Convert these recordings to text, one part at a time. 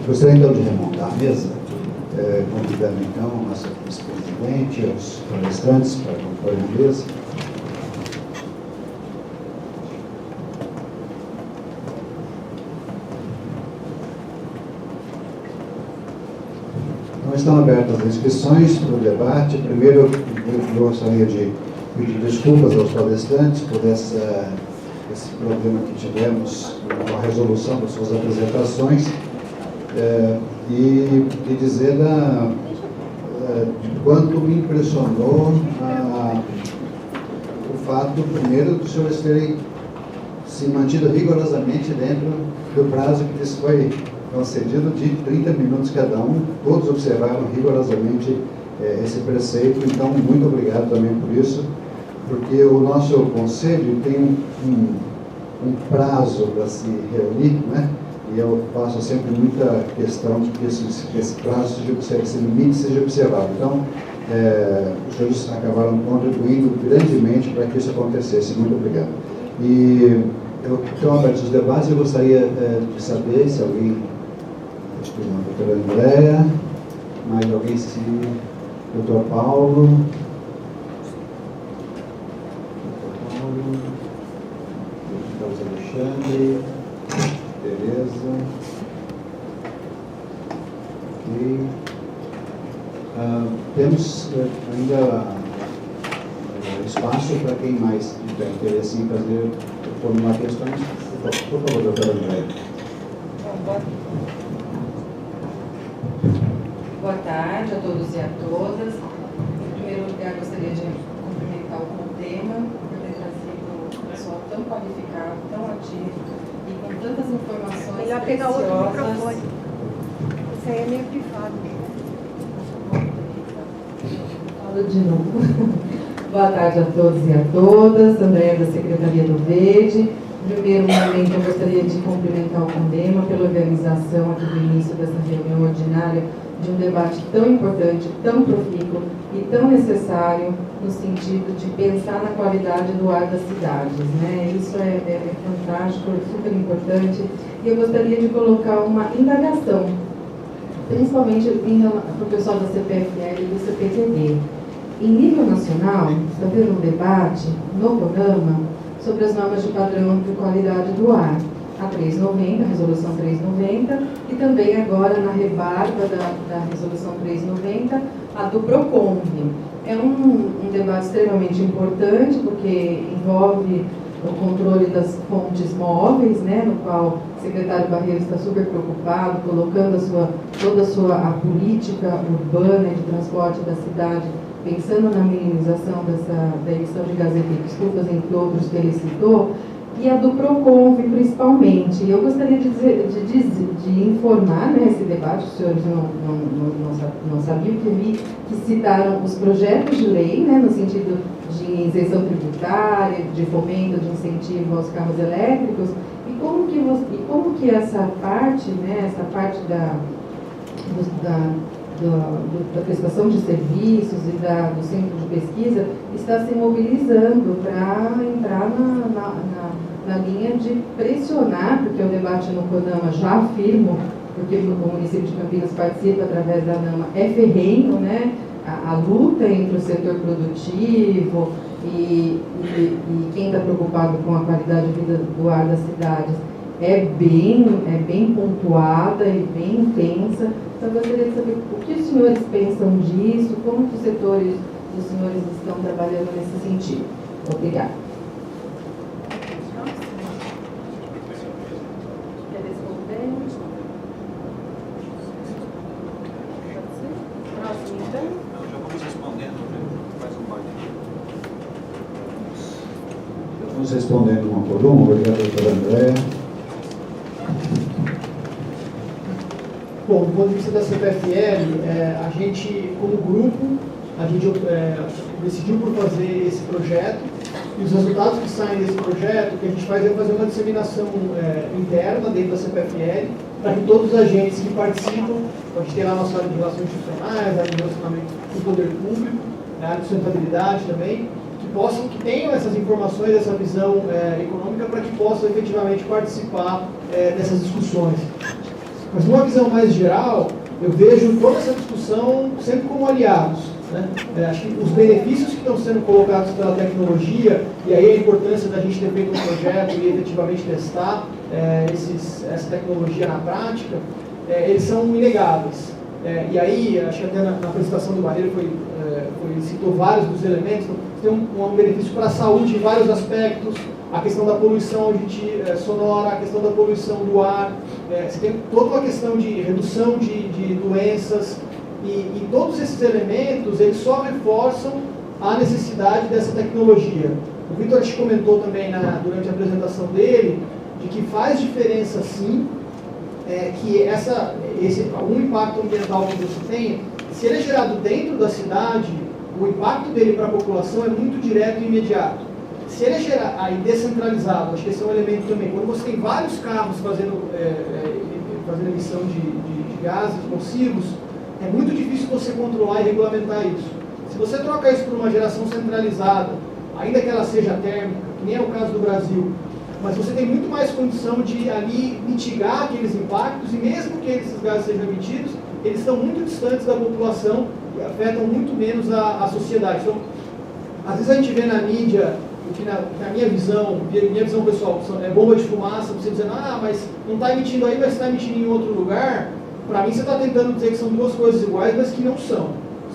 Gostaria então de remontar a mesa, convidando então o nosso vice-presidente e os palestrantes para compor a mesa. Então, estão abertas as inscrições para o debate. Primeiro, eu gostaria de pedir desculpas aos palestrantes por esse problema que tivemos com a resolução das suas apresentações, e dizer de quanto me impressionou o fato, primeiro, dos senhores terem se mantido rigorosamente dentro do prazo que lhes foi concedido de 30 minutos cada um. Todos observaram rigorosamente esse preceito, então muito obrigado também por isso, porque o nosso conselho tem um prazo para se reunir, né? E eu faço sempre muita questão de que esse prazo, esse limite seja observado. Então, os senhores acabaram contribuindo grandemente para que isso acontecesse. Muito obrigado. E então, abertos os debates, eu gostaria de saber se alguém, acho que a doutora Andréa, mais alguém, se doutor Paulo, Carlos Alexandre, Tereza, ok. Temos ainda espaço para quem mais tiver interesse em formular questões. Por favor, doutora Andréa. Boa tarde a todos e a todas. Em primeiro lugar, gostaria de cumprimentar o tema por ter trazido um pessoal tão qualificado, tão ativo e com tantas informações melhor pegar outro preciosas. microfone. Isso aí é meio privado. Falo de novo. Boa tarde a todos e a todas. Andréa, da Secretaria do Verde. Em primeiro momento, eu gostaria de cumprimentar o CONDEMA pela organização aqui do início dessa reunião ordinária de um debate tão importante, tão profícuo e tão necessário no sentido de pensar na qualidade do ar das cidades, né? Isso é fantástico, é super importante. E eu gostaria de colocar uma indagação, principalmente para o pessoal da CPFL e do CPTD. Em nível nacional, está tendo um debate no CONAMA sobre as normas de padrão de qualidade do ar. A 390, a resolução 390, e também agora na rebarba da resolução 390, a do PROCONV. É um debate extremamente importante, porque envolve o controle das fontes móveis, né, no qual o secretário Barreiro está super preocupado, colocando toda a política urbana de transporte da cidade, pensando na minimização da emissão de gases de efeito estufa, entre outros que ele citou, e a do PROCONV principalmente. Eu gostaria de informar, né, esse debate, os senhores não sabiam, que vi que citaram os projetos de lei, né, no sentido de isenção tributária, de fomento, de incentivo aos carros elétricos, e como que essa parte, né, essa parte da prestação de serviços e do centro de pesquisa está se mobilizando para entrar na linha de pressionar, porque o debate no CONAMA, já afirmo, porque o município de Campinas participa através da ANAMA, é ferrenho, né? A luta entre o setor produtivo e quem está preocupado com a qualidade de vida do ar das cidades é bem pontuada e bem intensa. Então, eu gostaria de saber o que os senhores pensam disso, como que os setores dos senhores estão trabalhando nesse sentido. Obrigada. Quer responder? Próximo, então? Não, já vamos respondendo, faz um parte. Vamos respondendo uma por uma. Obrigado, doutora Andréa. Bom, do ponto de vista da CPFL, a gente, como grupo, a gente decidiu por fazer esse projeto, e os resultados que saem desse projeto, o que a gente faz é fazer uma disseminação interna dentro da CPFL, para que todos os agentes que participam, a gente tem lá a nossa área de relações institucionais, a área de relacionamento com o poder público, a área de sustentabilidade também, que tenham essas informações, essa visão econômica, para que possam efetivamente participar dessas discussões. Mas numa visão mais geral, eu vejo toda essa discussão sempre como aliados, né? Acho que os benefícios que estão sendo colocados pela tecnologia, e aí a importância da gente ter feito um projeto e efetivamente testar essa tecnologia na prática, eles são inegáveis. E aí, acho que até na apresentação do Barreiro citou vários dos elementos. Tem um benefício para a saúde em vários aspectos, a questão da poluição sonora, a questão da poluição do ar, você tem toda uma questão de redução de doenças, e todos esses elementos, eles só reforçam a necessidade dessa tecnologia. O Vitor te comentou também durante a apresentação dele, de que faz diferença sim, que um impacto ambiental que você tem, se ele é gerado dentro da cidade, o impacto dele para a população é muito direto e imediato. Se ele é aí descentralizado, acho que esse é um elemento também, quando você tem vários carros fazendo emissão de gases nocivos, é muito difícil você controlar e regulamentar isso. Se você troca isso por uma geração centralizada, ainda que ela seja térmica, que nem é o caso do Brasil, mas você tem muito mais condição de ali mitigar aqueles impactos, e mesmo que esses gases sejam emitidos, eles estão muito distantes da população e afetam muito menos a sociedade. Então, às vezes a gente vê na mídia, que na minha visão pessoal, é bomba de fumaça, você dizendo, mas não está emitindo aí, mas está emitindo em outro lugar. Para mim, você está tentando dizer que são duas coisas iguais, mas que não são.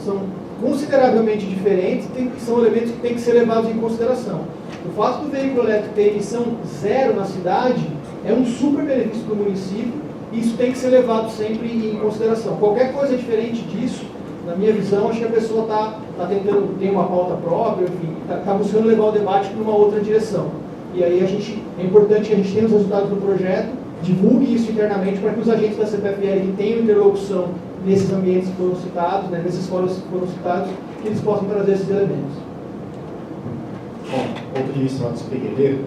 São consideravelmente diferentes, são elementos que têm que ser levados em consideração. O fato do veículo elétrico ter emissão zero na cidade é um super benefício para o município, e isso tem que ser levado sempre em consideração. Qualquer coisa diferente disso, na minha visão, acho que a pessoa está tentando ter uma pauta própria, enfim, está buscando levar o debate para uma outra direção. E aí é importante que a gente tenha os resultados do projeto, divulgue isso internamente para que os agentes da CPFL que tenham interlocução nesses ambientes que foram citados, nesses fóruns que foram citados, que eles possam trazer esses elementos. Bom, ponto de vista do PQD,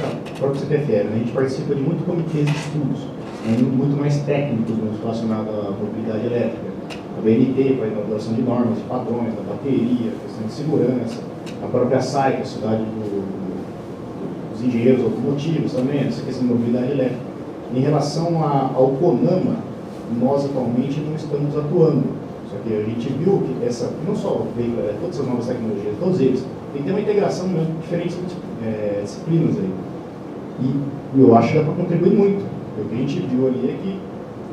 a própria CPFL, a gente participa de muitos comitês de estudos, muito mais técnicos relacionados à mobilidade elétrica. A BNT para a elaboração de normas, de padrões, da bateria, questão de segurança, a própria SAI, que é a Sociedade dos Engenheiros Automotivos também, essa questão de mobilidade elétrica. Em relação ao CONAMA, nós atualmente não estamos atuando. Só que a gente viu que não só o veículo, todas as novas tecnologias, todos eles, tem que ter uma integração mesmo de diferentes disciplinas aí. E eu acho que dá para contribuir muito. O que a gente viu ali é que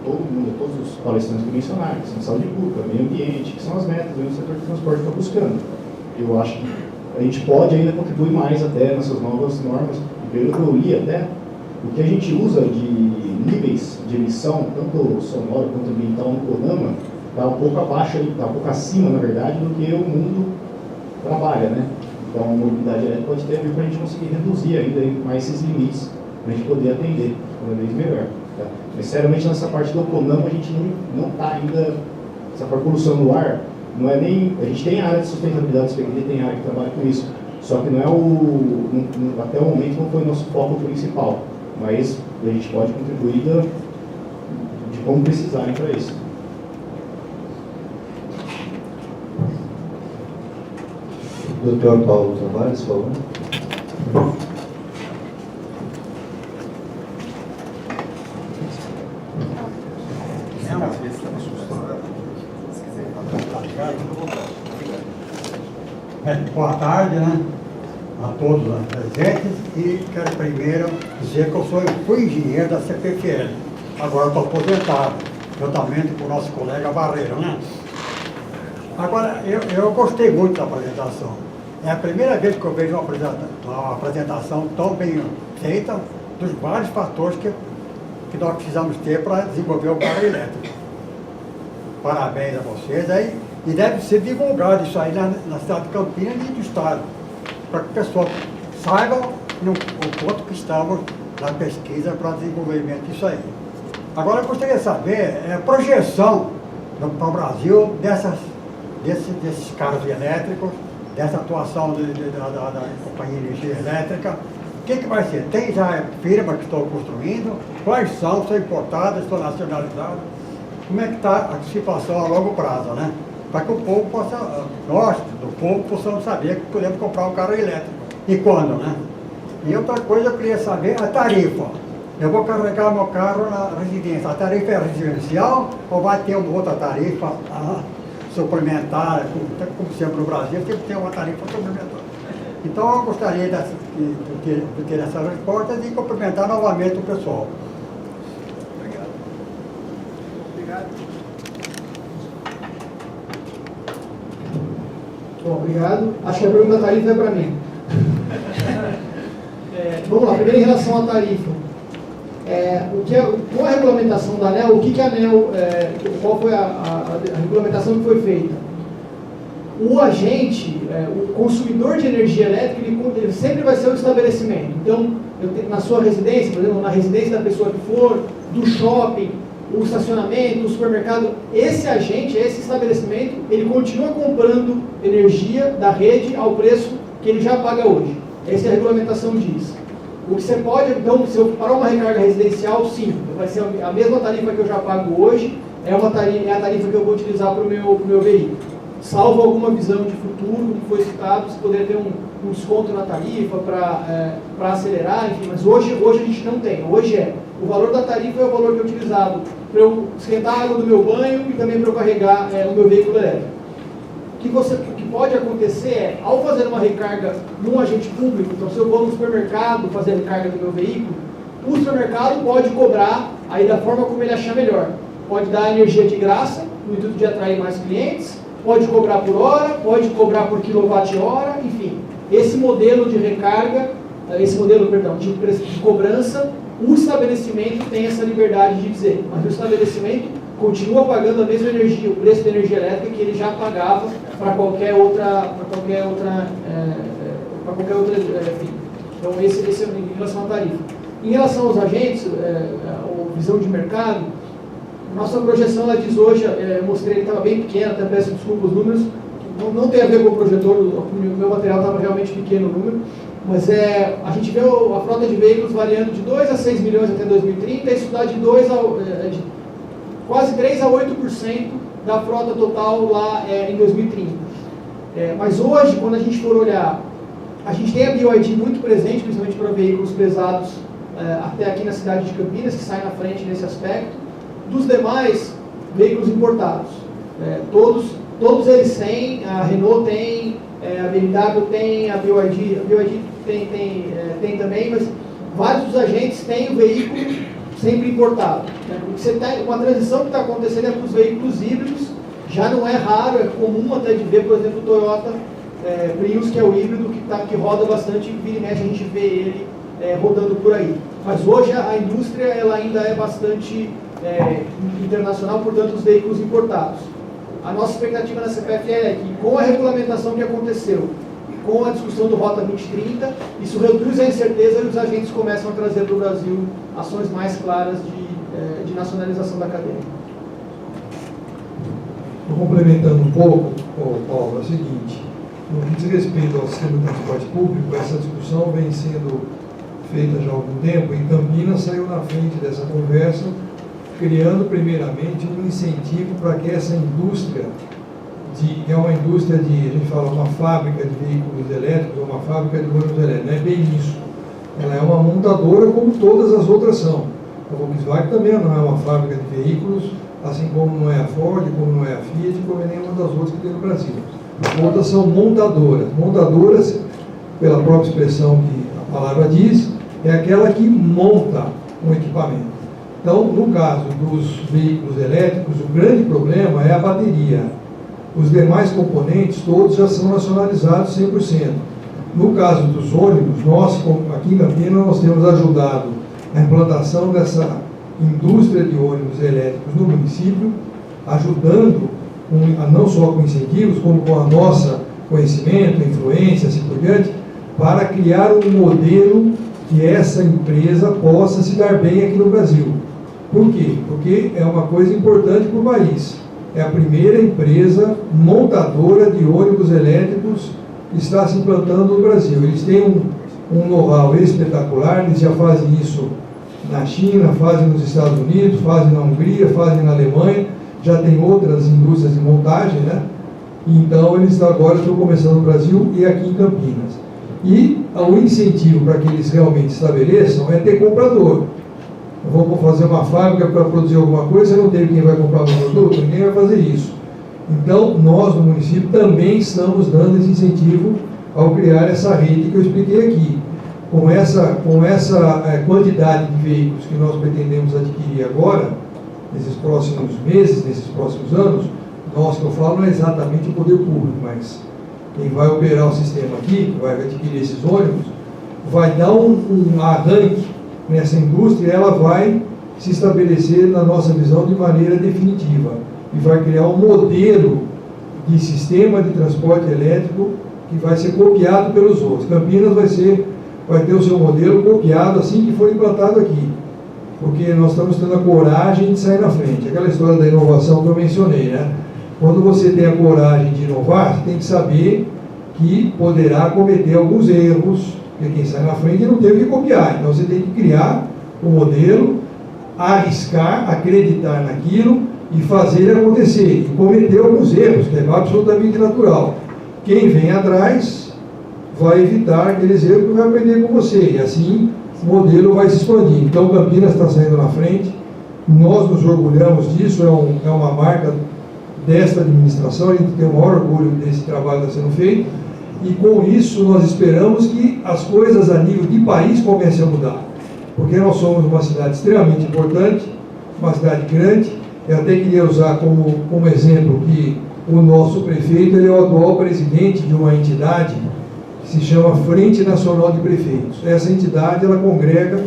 todos os palestrantes que mencionaram, que são de saúde pública, meio ambiente, que são as metas que o setor de transporte está buscando. Eu acho que a gente pode ainda contribuir mais até nessas novas normas, e pelo que eu li até, o que a gente usa de níveis de emissão, tanto sonoro quanto ambiental no CONAMA, está um pouco abaixo, está um pouco acima, na verdade, do que o mundo trabalha, né? Então, a mobilidade elétrica pode ter a ver para a gente conseguir reduzir ainda mais esses limites, para a gente poder atender cada vez melhor. Tá? Mas, seriamente, nessa parte do CONAMA, a gente não está ainda, essa poluição no ar, não é nem, a gente tem a área de sustentabilidade, tem área que trabalha com isso, só que não é até o momento não foi o nosso foco principal, mas a gente pode contribuir de como precisarem para isso. Dr. Paulo Tavares, por favor. Boa tarde, né, a todos os presentes, e quero primeiro dizer que eu fui engenheiro da CPFL, agora estou aposentado, juntamente com o nosso colega Barreiro, né? Agora, eu gostei muito da apresentação. É a primeira vez que eu vejo uma apresentação tão bem feita dos vários fatores que nós precisamos ter para desenvolver o carro elétrico. Parabéns a vocês aí. E deve ser divulgado isso aí na cidade de Campinas e do estado, para que o pessoal saiba o quanto que estamos na pesquisa para desenvolvimento disso aí. Agora, eu gostaria de saber a projeção para o Brasil desses carros elétricos, dessa atuação da Companhia de Energia Elétrica. O que vai ser? Tem já firmas que estão construindo? Quais são importadas, estão nacionalizadas? Como é que está a situação a longo prazo, né? Para que o povo nós, do povo, possamos saber que podemos comprar um carro elétrico. E quando, né? E outra coisa, eu queria saber a tarifa. Eu vou carregar meu carro na residência. A tarifa é residencial ou vai ter uma outra tarifa suplementar? Como sempre no Brasil, sempre tem uma tarifa suplementar. Então eu gostaria de ter essa resposta e cumprimentar novamente o pessoal. Obrigado. Obrigado. Bom, obrigado. Acho que a pergunta da tarifa é para mim. Vamos lá, primeiro em relação à tarifa. Com a regulamentação da ANEEL, a ANEEL, qual foi a regulamentação que foi feita? O agente, o consumidor de energia elétrica, ele sempre vai ser o estabelecimento. Então, na sua residência, por exemplo, na residência da pessoa que for, do shopping, o estacionamento, o supermercado, esse agente, esse estabelecimento, ele continua comprando energia da rede ao preço que ele já paga hoje. Essa é a regulamentação diz. O que você pode, então, se eu parar uma recarga residencial, sim, vai ser a mesma tarifa que eu já pago hoje, é a tarifa que eu vou utilizar para o meu veículo. Salvo alguma visão de futuro, como foi citado, você poderia ter um desconto na tarifa para acelerar, enfim, mas hoje a gente não tem. Hoje o valor da tarifa é o valor que é utilizado para eu esquentar a água do meu banho e também para eu carregar o meu veículo elétrico. O que pode acontecer é, ao fazer uma recarga num agente público, então se eu vou no supermercado fazer a recarga do meu veículo, o supermercado pode cobrar aí da forma como ele achar melhor. Pode dar energia de graça, no intuito de atrair mais clientes, pode cobrar por hora, pode cobrar por quilowatt-hora, enfim. Esse modelo de recarga, de cobrança, o estabelecimento tem essa liberdade de dizer, mas o estabelecimento continua pagando a mesma energia, o preço da energia elétrica que ele já pagava para qualquer outra fim. Então esse é em relação à tarifa. Em relação aos agentes, a visão de mercado, nossa projeção, ela diz hoje, eu mostrei, ele estava bem pequeno, até peço desculpa os números, não tem a ver com o projetor, o meu material estava realmente pequeno o número, mas a gente vê a frota de veículos variando de 2 a 6 milhões até 2030, isso dá de quase 3 a 8% da frota total lá em 2030. Mas hoje, quando a gente for olhar, a gente tem a BYD muito presente, principalmente para veículos pesados, até aqui na cidade de Campinas, que sai na frente nesse aspecto. Dos demais, veículos importados. Todos eles têm, a Renault tem, a BMW tem, a BYD tem também, mas vários dos agentes têm o veículo sempre importado. Uma transição que está acontecendo é para os veículos híbridos, já não é raro, é comum até de ver, por exemplo, o Toyota Prius, que é o híbrido, que roda bastante, vira e mexe, a gente vê ele rodando por aí. Mas hoje a indústria ela ainda é bastante internacional, portanto, os veículos importados. A nossa expectativa na CPFL é que, com a regulamentação que aconteceu, com a discussão do Rota 2030, isso reduz a incerteza e os agentes começam a trazer para o Brasil ações mais claras de nacionalização da cadeia. Complementando um pouco, Paulo, é o seguinte, no que diz respeito ao sistema de transporte público, essa discussão vem sendo feita já há algum tempo. Em Campinas saiu na frente dessa conversa, criando primeiramente um incentivo para que essa indústria, que é uma indústria a gente fala uma fábrica de veículos elétricos, ou uma fábrica de ônibus elétricos, não é bem isso. Ela é uma montadora como todas as outras são. A Volkswagen também não é uma fábrica de veículos, assim como não é a Ford, como não é a Fiat, como é nenhuma das outras que tem no Brasil. Outras são montadoras. Montadoras, pela própria expressão que a palavra diz, é aquela que monta um equipamento. Então, no caso dos veículos elétricos, o grande problema é a bateria. Os demais componentes, todos já são nacionalizados 100%. No caso dos ônibus, nós, aqui em Campinas, nós temos ajudado a implantação dessa indústria de ônibus elétricos no município, ajudando, não só com incentivos, como com a nossa conhecimento, influência, assim por diante, para criar um modelo que essa empresa possa se dar bem aqui no Brasil. Por quê? Porque é uma coisa importante para o país. É a primeira empresa montadora de ônibus elétricos que está se implantando no Brasil. Eles têm um know-how espetacular, eles já fazem isso na China, fazem nos Estados Unidos, fazem na Hungria, fazem na Alemanha, já tem outras indústrias de montagem, né? Então eles agora estão começando no Brasil e aqui em Campinas. E o incentivo para que eles realmente estabeleçam é ter comprador. Eu vou fazer uma fábrica para produzir alguma coisa, eu não tenho quem vai comprar o meu produto, ninguém vai fazer isso. Então, nós no município também estamos dando esse incentivo ao criar essa rede que eu expliquei aqui. Com essa quantidade de veículos que nós pretendemos adquirir agora, nesses próximos meses, nesses próximos anos, nós que eu falo não é exatamente o poder público, mas quem vai operar o sistema aqui, que vai adquirir esses ônibus, vai dar um arranque nessa indústria, ela vai se estabelecer, na nossa visão, de maneira definitiva e vai criar um modelo de sistema de transporte elétrico que vai ser copiado pelos outros. Campinas vai ter o seu modelo copiado assim que for implantado aqui, porque nós estamos tendo a coragem de sair na frente. Aquela história da inovação que eu mencionei, né? Quando você tem a coragem de inovar, você tem que saber que poderá cometer alguns erros, porque quem sai na frente não tem o que copiar. Então você tem que criar um modelo, arriscar, acreditar naquilo e fazer acontecer. E cometer alguns erros, que é absolutamente natural. Quem vem atrás vai evitar aqueles erros que vai aprender com você. E assim o modelo vai se expandir. Então Campinas está saindo na frente. Nós nos orgulhamos disso, é uma marca desta administração, a gente tem o maior orgulho desse trabalho que está sendo feito. E com isso nós esperamos que as coisas a nível de país comecem a mudar. Porque nós somos uma cidade extremamente importante, uma cidade grande. Eu até queria usar como exemplo que o nosso prefeito ele é o atual presidente de uma entidade que se chama Frente Nacional de Prefeitos. Essa entidade ela congrega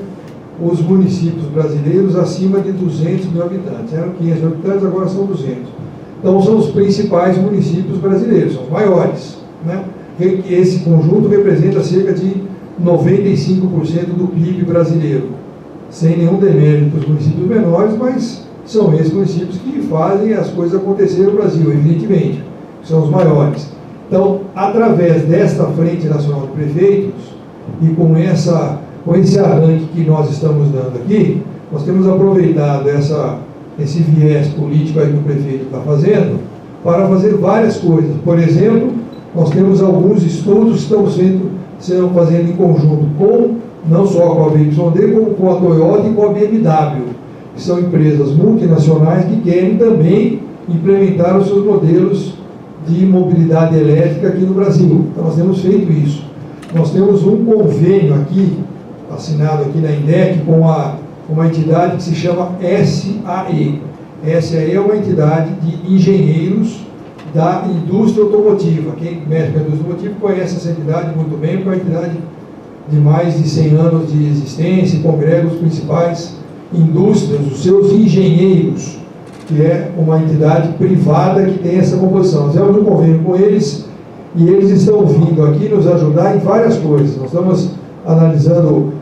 os municípios brasileiros acima de 200 mil habitantes. Eram 500 mil habitantes, agora são 200. Então são os principais municípios brasileiros, são os maiores, né? Esse conjunto representa cerca de 95% do PIB brasileiro, sem nenhum demérito para os municípios menores, mas são esses municípios que fazem as coisas acontecerem no Brasil, evidentemente, que são os maiores. Então, através desta Frente Nacional de Prefeitos e com esse arranque que nós estamos dando aqui, nós temos aproveitado esse viés político aí que o prefeito está fazendo para fazer várias coisas. Por exemplo, nós temos alguns estudos que estamos fazendo em conjunto não só com a BYD, como com a Toyota e com a BMW, que são empresas multinacionais que querem também implementar os seus modelos de mobilidade elétrica aqui no Brasil. Então nós temos feito isso. Nós temos um convênio aqui, assinado aqui na INDEC, com uma entidade que se chama SAE. SAE é uma entidade de engenheiros da indústria automotiva. Quem mexe com a indústria automotiva conhece essa entidade muito bem, porque é uma entidade de mais de 100 anos de existência e congrega os principais indústrias, os seus engenheiros, que é uma entidade privada que tem essa composição. Nós temos um convênio com eles e eles estão vindo aqui nos ajudar em várias coisas. Nós estamos analisando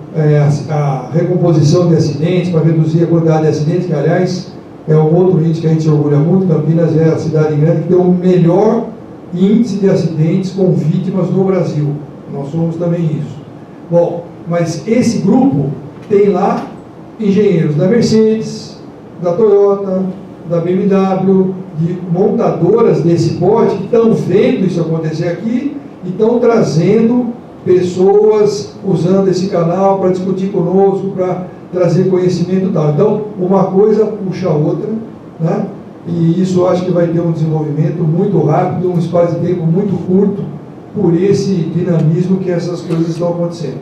a recomposição de acidentes, para reduzir a quantidade de acidentes, que aliás é um outro índice que a gente se orgulha muito. Campinas é a cidade grande que tem o melhor índice de acidentes com vítimas no Brasil. Nós somos também isso. Bom, mas esse grupo tem lá engenheiros da Mercedes, da Toyota, da BMW, de montadoras desse porte que estão vendo isso acontecer aqui e estão trazendo pessoas usando esse canal para discutir conosco, para trazer conhecimento e tal. Então, uma coisa puxa a outra, né? E isso eu acho que vai ter um desenvolvimento muito rápido, um espaço de tempo muito curto, por esse dinamismo que essas coisas estão acontecendo.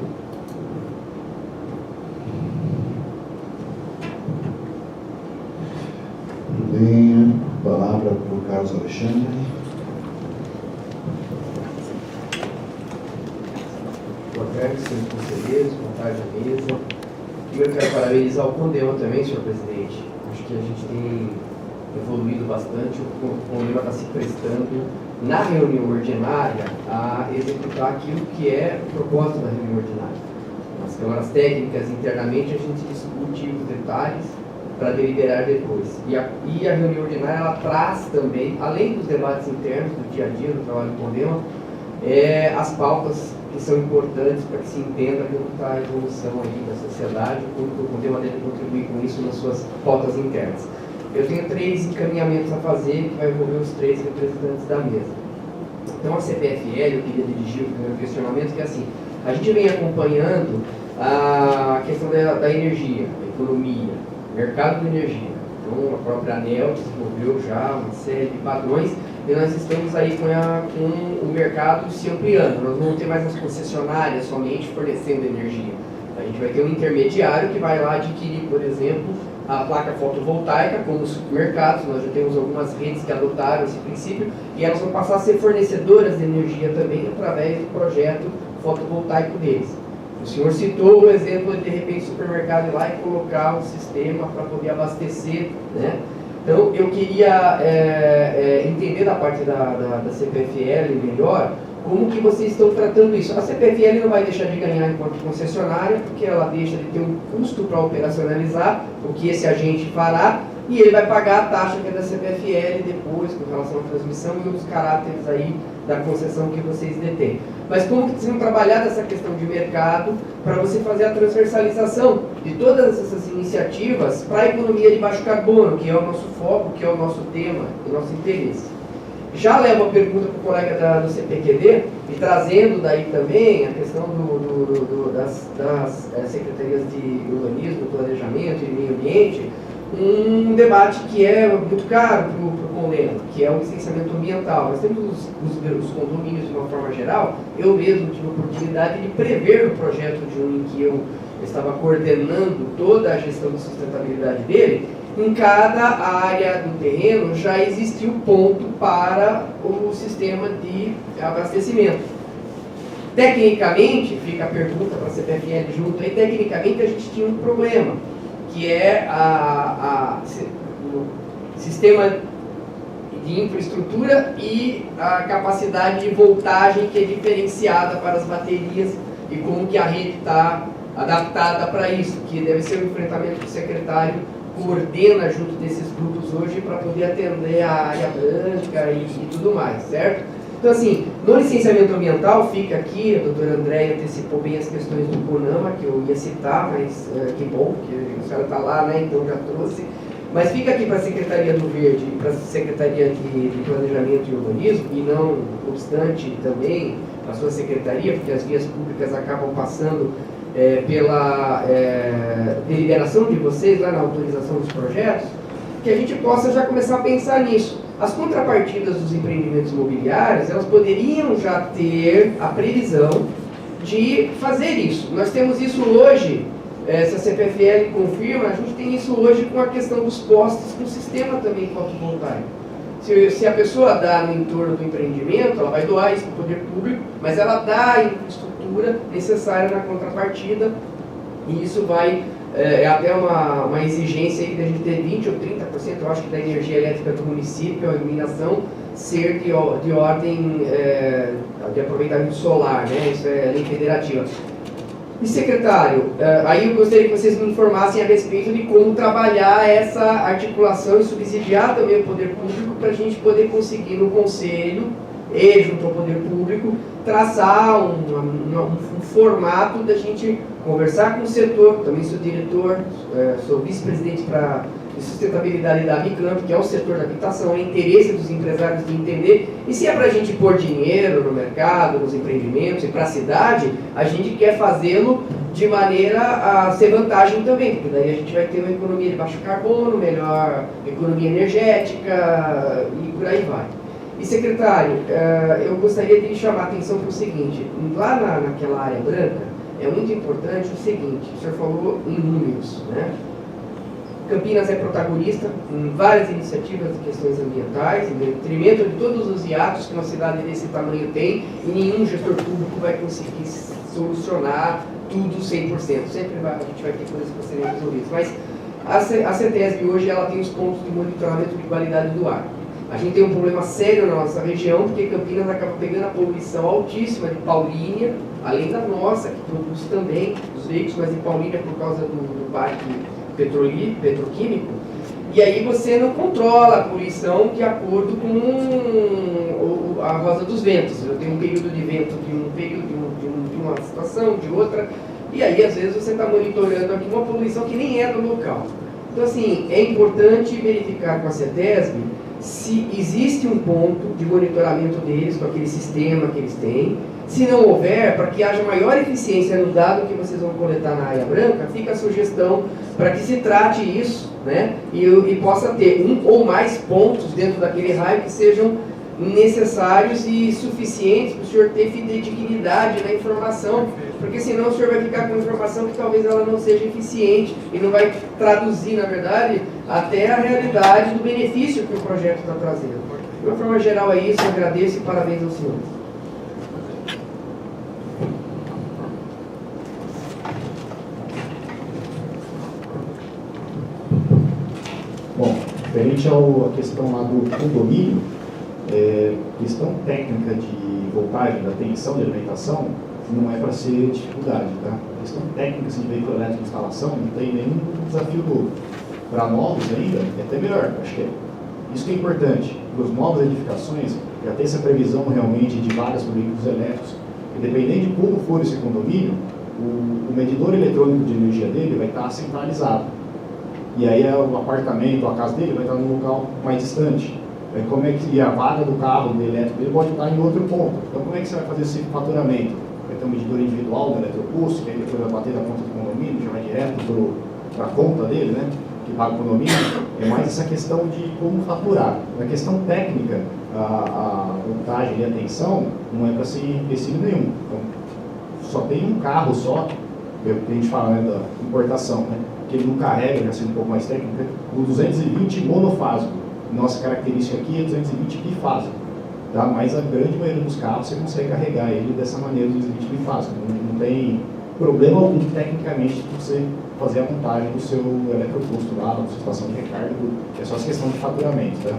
Bem, palavra para o Carlos Alexandre. Boa tarde, senhores conselheiros, boa tarde à mesa. Primeiro quero parabenizar o CONDEMA também, senhor presidente. Acho que a gente tem evoluído bastante, o CONDEMA está se prestando na reunião ordinária a executar aquilo que é o propósito da reunião ordinária. Nas câmaras técnicas, internamente, a gente discute os detalhes para deliberar depois. E a reunião ordinária ela traz também, além dos debates internos do dia a dia do trabalho do CONDEMA, as pautas que são importantes para que se entenda como está a evolução aí da sociedade, como o CONDEMA deve contribuir com isso nas suas pautas internas. Eu tenho 3 encaminhamentos a fazer, que vai envolver os 3 representantes da mesa. Então, a CPFL, eu queria dirigir o primeiro questionamento, que é assim: a gente vem acompanhando a questão da energia, da economia, mercado de energia. Então, a própria ANEEL desenvolveu já uma série de padrões e nós estamos aí com o mercado se ampliando. Nós não vamos ter mais as concessionárias somente fornecendo energia. A gente vai ter um intermediário que vai lá adquirir, por exemplo, a placa fotovoltaica, como os supermercados. Nós já temos algumas redes que adotaram esse princípio e elas vão passar a ser fornecedoras de energia também através do projeto fotovoltaico deles. O senhor citou o exemplo de repente, o supermercado ir lá e colocar um sistema para poder abastecer, né? Então, eu queria entender da parte da CPFL melhor, como que vocês estão tratando isso. A CPFL não vai deixar de ganhar enquanto concessionária, porque ela deixa de ter um custo para operacionalizar, o que esse agente fará, e ele vai pagar a taxa que é da CPFL depois, com relação à transmissão e outros caráteres aí da concessão que vocês detêm. Mas como que vocês vão trabalhar nessa questão de mercado para você fazer a transversalização de todas essas iniciativas para a economia de baixo carbono, que é o nosso foco, que é o nosso tema, o nosso interesse? Já levo a pergunta para o colega do CPQD, e trazendo daí também a questão das secretarias de urbanismo, planejamento e meio ambiente, um debate que é muito caro para o Conlema, que é o licenciamento ambiental. Nós temos os condomínios de uma forma geral. Eu mesmo tive a oportunidade de prever no projeto de em que eu estava coordenando toda a gestão de sustentabilidade dele. Em cada área do terreno já existiu ponto para o sistema de abastecimento. Tecnicamente, fica a pergunta para a CPFL junto aí, tecnicamente a gente tinha um problema, que é o sistema de infraestrutura e a capacidade de voltagem que é diferenciada para as baterias e como que a rede está adaptada para isso, que deve ser um enfrentamento que o secretário coordena junto desses grupos hoje para poder atender a área branca e tudo mais, certo? Então, assim, no licenciamento ambiental, fica aqui, a doutora Andréia antecipou bem as questões do CONAMA, que eu ia citar, mas que bom, que a senhora está lá, né, então já trouxe. Mas fica aqui para a Secretaria do Verde, para a Secretaria de Planejamento e Urbanismo, e não obstante também a sua secretaria, porque as vias públicas acabam passando pela deliberação de vocês lá na autorização dos projetos, que a gente possa já começar a pensar nisso. As contrapartidas dos empreendimentos imobiliários, elas poderiam já ter a previsão de fazer isso. Nós temos isso hoje, se a CPFL confirma, a gente tem isso hoje com a questão dos postes, com o sistema também fotovoltaico. Se a pessoa dá no entorno do empreendimento, ela vai doar isso para o poder público, mas ela dá a infraestrutura necessária na contrapartida, e isso vai, até uma exigência aí da gente ter 20% ou 30%, eu acho que da energia elétrica do município, a iluminação, ser de ordem de aproveitamento solar, né? Isso é lei federativa. E secretário, aí eu gostaria que vocês me informassem a respeito de como trabalhar essa articulação e subsidiar também o poder público para a gente poder conseguir no Conselho e junto ao poder público traçar um formato da gente conversar com o setor. Também sou diretor, sou vice-presidente de sustentabilidade da Amicamp, que é o setor da habitação, é interesse dos empresários de entender, e se é para a gente pôr dinheiro no mercado, nos empreendimentos e para a cidade, a gente quer fazê-lo de maneira a ser vantagem também, porque daí a gente vai ter uma economia de baixo carbono, melhor economia energética e por aí vai. E secretário, eu gostaria de chamar a atenção para o seguinte, lá naquela área branca, é muito importante o seguinte, o senhor falou em números, né? Campinas é protagonista em várias iniciativas de questões ambientais, em detrimento de todos os hiatos que uma cidade desse tamanho tem, e nenhum gestor público vai conseguir solucionar tudo 100%. Sempre a gente vai ter coisas para serem resolvidas. Mas a CETESB hoje ela tem os pontos de monitoramento de qualidade do ar. A gente tem um problema sério na nossa região, porque Campinas acaba pegando a poluição altíssima de Paulínia, além da nossa, que produz também os veículos, mas de Paulínia por causa do parque petroquímico, e aí você não controla a poluição de acordo com a rosa dos ventos. Eu tenho um período de vento de um período, de uma situação, de outra, e aí às vezes você está monitorando aqui uma poluição que nem é do local. Então assim, é importante verificar com a CETESB se existe um ponto de monitoramento deles, com aquele sistema que eles têm, Se não houver, para que haja maior eficiência no dado que vocês vão coletar na área branca, fica a sugestão para que se trate isso, né? E possa ter um ou mais pontos dentro daquele raio que sejam necessários e suficientes para o senhor ter fidedignidade na informação, porque senão o senhor vai ficar com informação que talvez ela não seja eficiente e não vai traduzir, na verdade, até a realidade do benefício que o projeto está trazendo. De uma forma geral é isso, eu agradeço e parabéns aos senhores. Bom, referente à questão lá do condomínio, questão técnica de voltagem da tensão de alimentação não é para ser dificuldade, tá? A questão técnica de veículo elétrico de instalação não tem nenhum desafio novo. Para novos ainda, é até melhor, acho que é. Isso que é importante, para as novas edificações, já ter essa previsão realmente de vários veículos elétricos, e dependendo de como for esse condomínio, o medidor eletrônico de energia dele vai estar centralizado. E aí o apartamento, a casa dele vai estar num local mais distante. Como é que a vaga do carro, do elétrico, ele pode estar em outro ponto. Então como é que você vai fazer esse faturamento? Vai ter um medidor individual do eletrocusto, que aí depois vai bater na conta do condomínio, já vai direto para a conta dele, né? Que paga o condomínio. É mais essa questão de como faturar. Na questão técnica, a voltagem e a tensão não é para ser empecilho nenhum. Então, só tem um carro só, que a gente fala, né, da importação, né? Que ele não carrega, já sendo um pouco mais técnico, o 220 monofásico. Nossa característica aqui é 220 bifásico, tá? Mas a grande maioria dos carros você consegue carregar ele dessa maneira, 220 bifásico. Não tem problema algum tecnicamente de você fazer a montagem do seu eletrocusto lá, da sua estação de recarga, é só essa questão de faturamento, tá?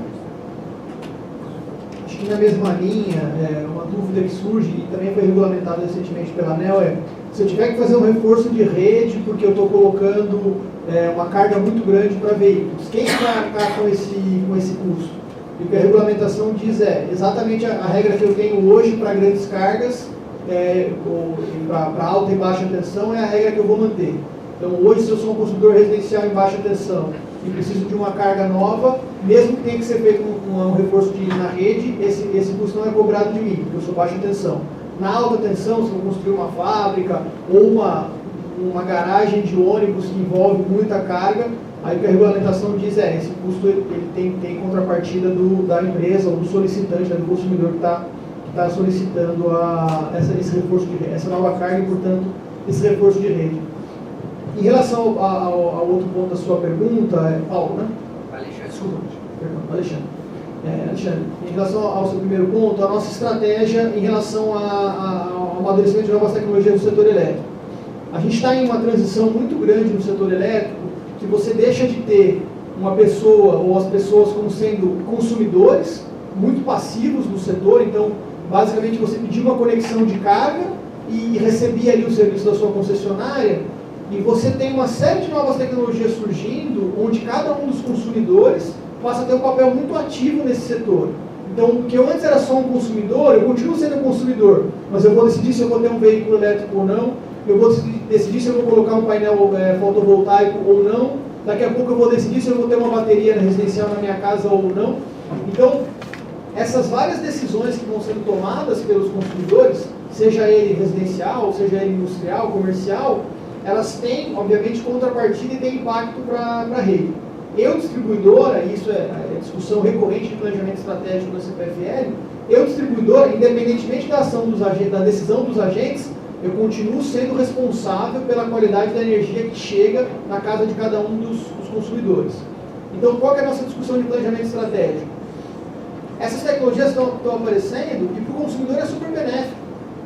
Acho que na mesma linha, uma dúvida que surge e também foi regulamentada recentemente pela ANEEL se eu tiver que fazer um reforço de rede porque eu estou colocando uma carga muito grande para veículos, quem vai arcar com esse custo? E o que a regulamentação diz exatamente a regra que eu tenho hoje para grandes cargas, para alta e baixa tensão, é a regra que eu vou manter. Então hoje, se eu sou um consumidor residencial em baixa tensão e preciso de uma carga nova, mesmo que tenha que ser feito um reforço na rede, esse custo não é cobrado de mim, porque eu sou baixa tensão. Na alta tensão, se eu construir uma fábrica ou uma garagem de ônibus que envolve muita carga, aí o que a regulamentação diz esse custo ele tem contrapartida da empresa ou do solicitante, do consumidor que está solicitando esse reforço de rede, essa nova carga e, portanto, esse reforço de rede. Em relação ao outro ponto da sua pergunta, Paulo, né? Alexandre. Desculpa, perdão, Alexandre. Alexandre, em relação ao seu primeiro ponto, a nossa estratégia em relação ao amadurecimento de novas tecnologias do setor elétrico. A gente está em uma transição muito grande no setor elétrico, que você deixa de ter uma pessoa ou as pessoas como sendo consumidores, muito passivos no setor, então, basicamente, você pedia uma conexão de carga e recebia ali o serviço da sua concessionária, e você tem uma série de novas tecnologias surgindo, onde cada um dos consumidores passa a ter um papel muito ativo nesse setor. Então, o que eu antes era só um consumidor, eu continuo sendo um consumidor, mas eu vou decidir se eu vou ter um veículo elétrico ou não, eu vou decidir se eu vou colocar um painel fotovoltaico ou não, daqui a pouco eu vou decidir se eu vou ter uma bateria residencial na minha casa ou não. Então, essas várias decisões que vão sendo tomadas pelos consumidores, seja ele residencial, seja ele industrial, comercial, elas têm, obviamente, contrapartida e têm impacto para a rede. Eu, distribuidora, e isso é discussão recorrente de planejamento estratégico da CPFL, eu, distribuidora, independentemente da decisão dos agentes, eu continuo sendo responsável pela qualidade da energia que chega na casa de cada um dos consumidores. Então, qual que é a nossa discussão de planejamento estratégico? Essas tecnologias estão aparecendo e para o consumidor é super benéfico.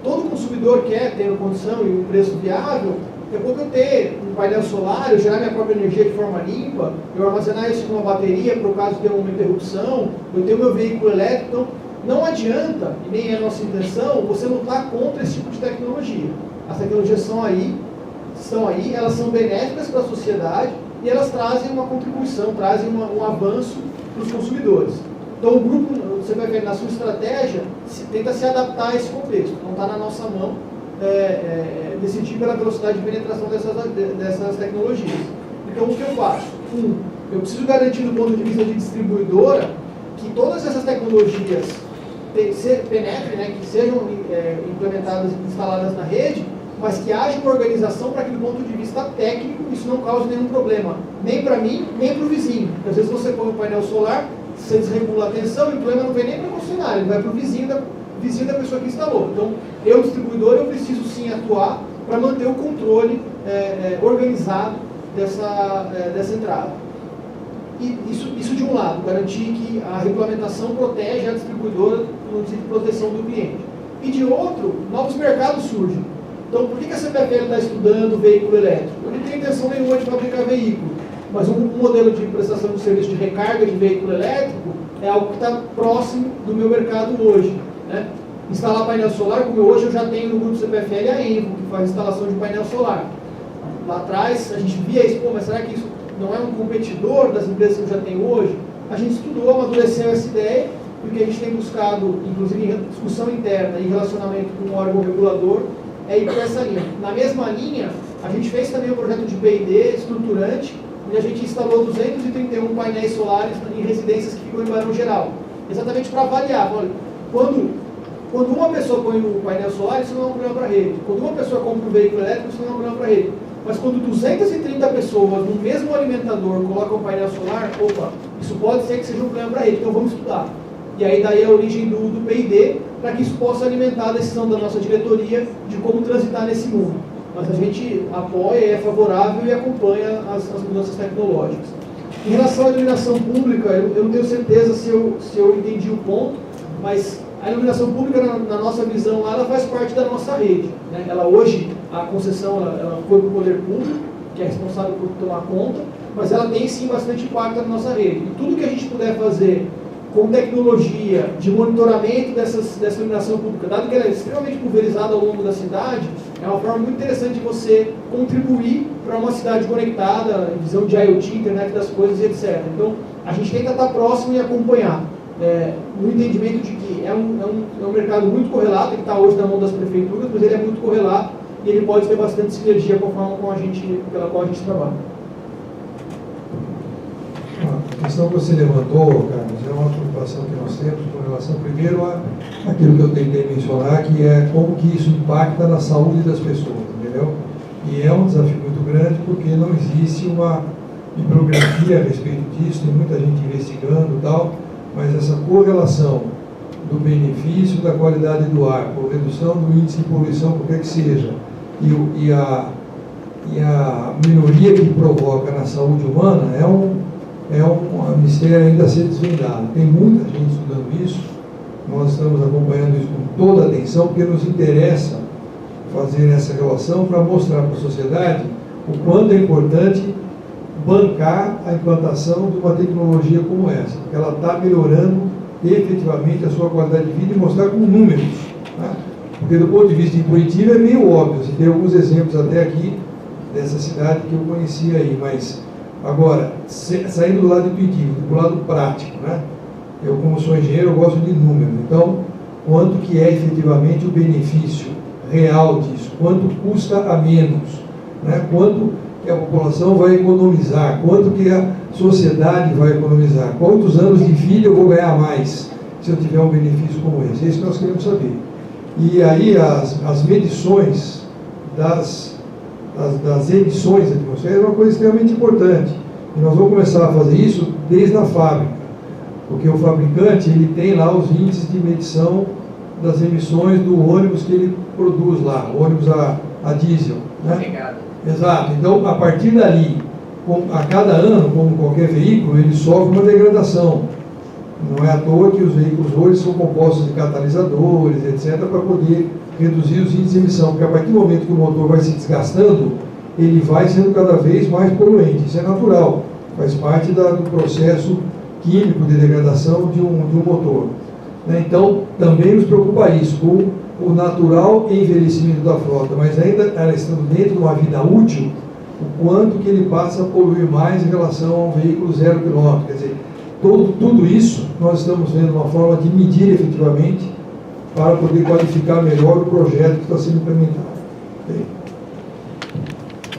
Todo consumidor quer ter uma condição e um preço viável. Daqui a pouco eu ter um painel solar, eu gerar minha própria energia de forma limpa, eu armazenar isso numa bateria para o caso de ter uma interrupção, eu ter o meu veículo elétrico. Então, não adianta, e nem é a nossa intenção, você lutar contra esse tipo de tecnologia. As tecnologias estão aí, elas são benéficas para a sociedade e elas trazem uma contribuição, trazem um avanço para os consumidores. Então, o grupo, você vai ver na sua estratégia, tenta se adaptar a esse contexto. Não está na nossa mão decidir pela velocidade de penetração dessas tecnologias. Então, o que eu faço? Eu preciso garantir, do ponto de vista de distribuidora, que todas essas tecnologias penetre, né, que sejam implementadas, instaladas na rede, mas que haja uma organização para que, do ponto de vista técnico, isso não cause nenhum problema, nem para mim, nem para o vizinho. Porque às vezes você põe um painel solar, você desregula a tensão e o problema não vem nem para a concessionária, ele vai para o vizinho da pessoa que instalou. Então, eu, distribuidor, eu preciso sim atuar para manter o controle organizado dessa entrada. E isso de um lado, garantir que a regulamentação protege a distribuidora no sentido de proteção do cliente. E de outro, novos mercados surgem. Então, por que a CPFL está estudando veículo elétrico? Eu não tenho intenção nenhuma de fabricar veículo, mas um modelo de prestação de serviço de recarga de veículo elétrico é algo que está próximo do meu mercado hoje, né? Instalar painel solar, como hoje eu já tenho no grupo CPFL a Envo, que faz instalação de painel solar. Lá atrás, a gente via isso, mas será que isso não é um competidor das empresas que eu já tenho hoje? A gente estudou, amadureceu essa ideia, porque a gente tem buscado, inclusive em discussão interna e relacionamento com o órgão regulador, ir por essa linha. Na mesma linha, a gente fez também um projeto de P&D estruturante, onde a gente instalou 231 painéis solares em residências que ficam em Barão Geral, exatamente para avaliar. Olha, quando uma pessoa põe o painel solar, isso não é um problema para a rede. Quando uma pessoa compra um veículo elétrico, isso não é um problema para a rede. Mas quando 230 pessoas no mesmo alimentador colocam um painel solar, opa, isso pode ser que seja um problema para a rede, então vamos estudar. E aí daí a origem do P&D, para que isso possa alimentar a decisão da nossa diretoria de como transitar nesse mundo. Mas a gente apoia, é favorável e acompanha as mudanças tecnológicas. Em relação à iluminação pública, eu não tenho certeza se eu entendi o ponto, mas a iluminação pública, na nossa visão, ela faz parte da nossa rede, né? Ela hoje, a concessão, ela foi para o poder público, que é responsável por tomar conta, mas ela tem sim bastante impacto na nossa rede. E tudo que a gente puder fazer com tecnologia de monitoramento dessa iluminação pública, dado que ela é extremamente pulverizada ao longo da cidade, é uma forma muito interessante de você contribuir para uma cidade conectada, visão de IoT, internet das coisas, etc. Então, a gente tenta estar próximo e acompanhar, no entendimento de que é um mercado muito correlato, que está hoje na mão das prefeituras, mas ele é muito correlato e ele pode ter bastante sinergia com a forma pela qual a gente trabalha. A questão que você levantou, Carlos, é uma preocupação que nós temos com relação, primeiro, àquilo que eu tentei mencionar, que é como que isso impacta na saúde das pessoas, entendeu? E é um desafio muito grande porque não existe uma bibliografia a respeito disso, tem muita gente investigando e tal, mas essa correlação do benefício da qualidade do ar, por redução do índice de poluição, qualquer que seja, e a melhoria que provoca na saúde humana é um mistério ainda a ser desvendado. Tem muita gente estudando isso, nós estamos acompanhando isso com toda a atenção, porque nos interessa fazer essa relação para mostrar para a sociedade o quanto é importante bancar a implantação de uma tecnologia como essa, porque ela está melhorando efetivamente a sua qualidade de vida e mostrar com números, né? Porque do ponto de vista intuitivo é meio óbvio, você tem alguns exemplos até aqui dessa cidade que eu conhecia aí, mas agora, saindo do lado intuitivo, do lado prático, né? Eu, como sou engenheiro, eu gosto de números. Então, quanto que é efetivamente o benefício real disso? Quanto custa a menos? Né? Quanto que a população vai economizar? Quanto que a sociedade vai economizar? Quantos anos de vida eu vou ganhar mais se eu tiver um benefício como esse? É isso que nós queremos saber. E aí, as medições das emissões da atmosfera é uma coisa extremamente importante. E nós vamos começar a fazer isso desde a fábrica, porque o fabricante ele tem lá os índices de medição das emissões do ônibus que ele produz lá, ônibus a diesel. Né? Exato. Então, a partir dali, a cada ano, como qualquer veículo, ele sofre uma degradação. Não é à toa que os veículos hoje são compostos de catalisadores, etc., para poder reduzir os índices de emissão, porque a partir do momento que o motor vai se desgastando, ele vai sendo cada vez mais poluente. Isso é natural, faz parte do processo químico de degradação de um motor. Então, também nos preocupa isso, com o natural envelhecimento da frota, mas ainda ela estando dentro de uma vida útil, o quanto que ele passa a poluir mais em relação a um veículo 0 km. Quer dizer, tudo isso nós estamos vendo uma forma de medir efetivamente para poder qualificar melhor o projeto que está sendo implementado.